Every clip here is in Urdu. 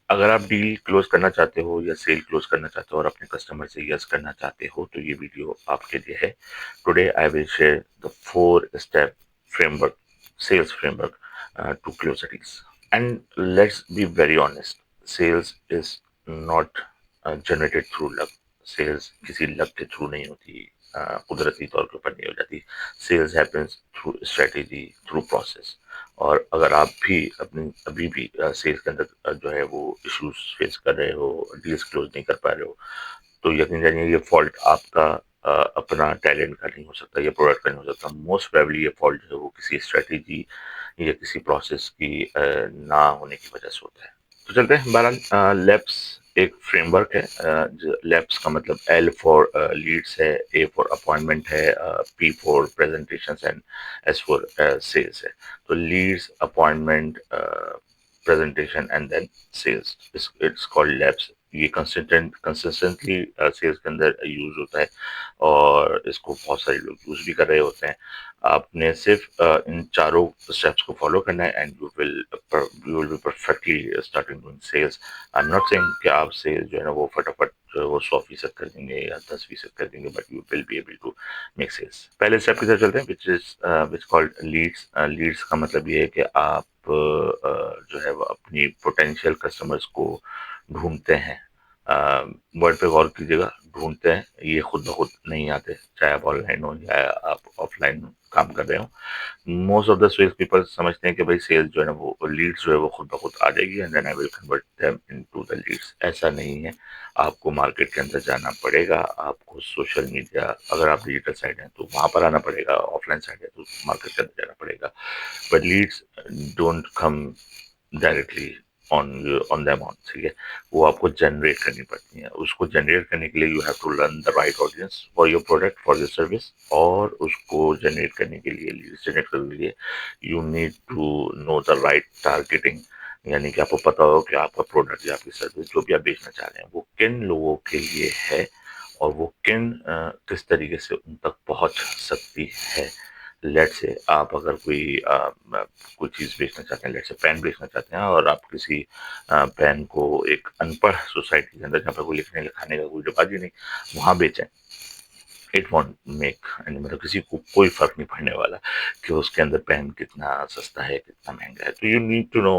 اگر آپ ڈیل کلوز کرنا چاہتے ہو یا سیل کلوز کرنا چاہتے ہو اور اپنے کسٹمر سے یس کرنا چاہتے ہو تو یہ ویڈیو آپ کے لیے ہے. Today I will share the 4 step framework sales framework to close deals. And let's be very honest, sales is not generated through luck. Sales کسی لک کے تھرو نہیں ہوتی, قدرتی طور کے اوپر نہیں ہو جاتی. Sales happens through strategy, through process. اور اگر آپ بھی ابھی بھی سیلس کے اندر جو ہے وہ ایشوز فیس کر رہے ہو, ڈیلس کلوز نہیں کر پا رہے ہو, تو یقین جانیے یہ فالٹ آپ کا اپنا ٹیلنٹ کا نہیں ہو سکتا, یہ پروڈکٹ کا نہیں ہو سکتا. موسٹ پروبیبلی یہ فالٹ جو ہے وہ کسی اسٹریٹجی یا کسی پروسیس کی نہ ہونے کی وجہ سے ہوتا ہے. تو چلتے ہیں. بہرحال لیپس ایک فریم ورک ہے. لیپس کا مطلب ایل فور لیڈس ہے, اے فور اپوائنٹمنٹ ہے, P for presentations and S for sales ہے. تو leads, appointment, presentation and then sales. It's called labs. یہ کنسسٹنٹلی سیلس کے اندر یوز ہوتا ہے اور اس کو بہت سارے لوگ یوز بھی کر رہے ہوتے ہیں. آپ نے صرف ان چاروں اسٹیپس کو فالو کرنا ہے and you will be perfectly starting doing sales. I am not saying کہ آپ سیلس جو ہے نا وہ فٹافٹ جو ہے وہ 100% کر دیں گے یا 10% کر دیں گے, but you will be able to make sales. پہلے اسٹیپ کی طرف چلتے ہیں وچ کالڈ لیڈس. لیڈس کا مطلب یہ ہے کہ آپ جو ہے وہ اپنی پوٹینشیل کسٹمرز کو ڈھونڈتے ہیں. ورڈ پہ غور کیجیے گا, ڈھونڈتے ہیں. یہ خود بخود نہیں آتے, چاہے آپ آن لائن ہو یا آپ آف لائن کام کر رہے ہو. Most of the sales people سمجھتے ہیں کہ بھائی سیلس جو ہے نا وہ لیڈس جو ہے وہ خود بخود آ جائے گی and then I will convert them into the leads. ایسا نہیں ہے. آپ کو مارکیٹ کے اندر جانا پڑے گا, آپ کو سوشل میڈیا, اگر آپ ڈیجیٹل سائٹ ہیں تو وہاں پر آنا پڑے گا, آف لائن سائٹ ہے تو مارکیٹ کے اندر جانا پڑے گا. But leads don't come directly on them on. ٹھیک ہے, وہ آپ کو جنریٹ کرنی پڑتی ہیں. اس کو جنریٹ کرنے کے لیے you have to learn the right audience for your product, for your service. اور اس کو جنریٹ کرنے کے لیے, لیڈس جنریٹ کرنے کے لیے you need to know the right targeting. یعنی کہ آپ کو پتا ہو کہ آپ کا پروڈکٹ یا آپ کی سروس جو بھی آپ بیچنا چاہ رہے ہیں وہ کن لوگوں کے لیے ہے اور وہ کس طریقے سے ان تک پہنچ سکتی ہے. لیٹ سے آپ اگر کوئی چیز بیچنا چاہتے ہیں, لیٹ سے پین بیچنا چاہتے ہیں, اور آپ کسی پین کو ایک ان پڑھ سوسائٹی کے اندر جہاں پہ کوئی لکھنے لکھانے کا کوئی رواج ہی نہیں, وہاں بیچیں. اٹ وانٹ میک, مطلب کسی کو کوئی فرق نہیں پڑنے والا کہ اس کے اندر پین کتنا سستا ہے کتنا مہنگا ہے. تو you need to know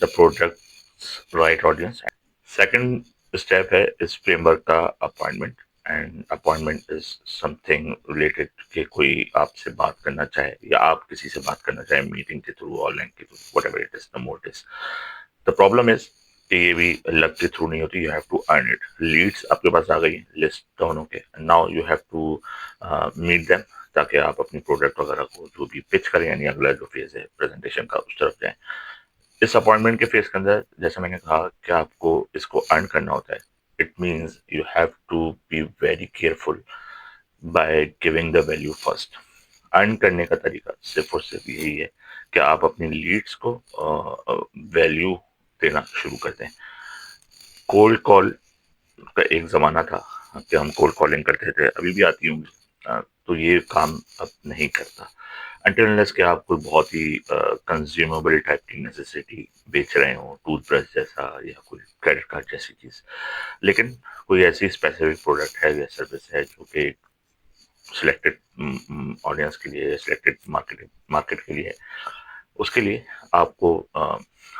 the product right audience. Second step ہے اس فریم ورک کا appointment. And appointment is something related کہ کوئی آپ سے بات کرنا چاہے یا آپ کسی سے بات کرنا چاہیں میٹنگ کے تھرو, آن لائن کے through, whatever it is, the mode is. The problem is کہ یہ بھی لک کے تھرو نہیں ہوتی. You have to earn it. Leads آپ کے پاس آ گئی لسٹ ڈاؤن ہو کے, now you have to meet them تاکہ آپ اپنی پروڈکٹ وغیرہ کو جو بھی پچ کریں, یعنی اگلا جو فیز ہے پریزنٹیشن کا, اس طرف جائیں. اس اپوائنٹمنٹ کے فیز کے اندر جیسا میں نے کہا کہ آپ کو اس کو ارن کرنا ہوتا ہے. It means you have to be very careful by giving the value first. Earn کرنے کا طریقہ صرف اور صرف یہی ہے کہ آپ اپنی لیڈس کو ویلیو دینا شروع کر دیں. کولڈ کال کا ایک زمانہ تھا کہ ہم کولڈ کالنگ کرتے تھے, ابھی بھی آتی ہوں, تو یہ کام اب نہیں کرتا انٹل انلیس کہ آپ کوئی بہت ہی کنزیومیبل ٹائپ کی نیسیسٹی بیچ رہے ہوں, ٹوتھ برش جیسا یا کوئی کریڈٹ کارڈ جیسی چیز. لیکن کوئی ایسی اسپیسیفک پروڈکٹ ہے یا سروس ہے جو کہ سلیکٹڈ آڈینس کے لیے, سلیکٹڈ مارکیٹ کے لیے ہے, اس کے لیے آپ کو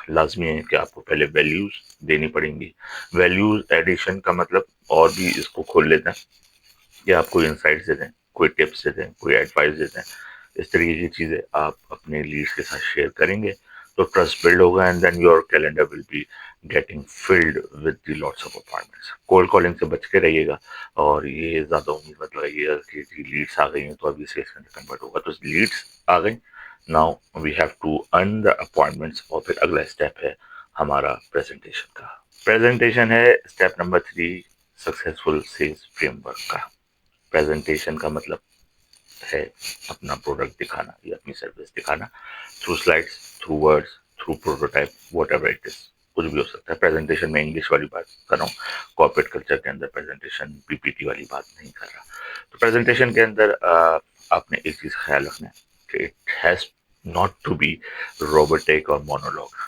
لازمی ہے کہ آپ کو پہلے ویلیوز دینی پڑیں گی. ویلیوز ایڈیشن کا مطلب اور بھی اس کو کھول لیتے ہیں کہ آپ کوئی انسائٹس دے دیں, کوئی ٹپس دے دیں, کوئی ایڈوائس دے دیں. اس طریقے کی چیزیں آپ اپنے لیڈس کے ساتھ شیئر کریں گے تو ٹرسٹ بلڈ ہوگا and then your calendar will be getting flood with the lots of appointments. Cold calling سے بچ کے رہیے گا اور یہ زیادہ امید مت لگائیے گا کہ لیڈس آ گئی ہیں تو ابھی سیلس میں کنورٹ ہوگا. تو لیڈس آ گئی, now we have to earn the appointments. اور پھر اگلا اسٹیپ ہے ہمارا پریزنٹیشن کا. پریزنٹیشن ہے step number 3 successful sales framework کا. پریزنٹیشن کا مطلب ہے اپنا پروڈکٹ دکھانا یا اپنی سروس دکھانا, through slides, through words, through prototype, what ever it از, کچھ بھی ہو سکتا ہے. پریزنٹیشن میں انگلش والی بات کر رہا ہوں, کارپوریٹ کلچر کے اندر پریزنٹیشن پی پی ٹی والی بات نہیں کر رہا. تو پریزنٹیشن کے اندر آپ نے ایک چیز خیال رکھنا ہے کہ it has not to be robotic or monologue.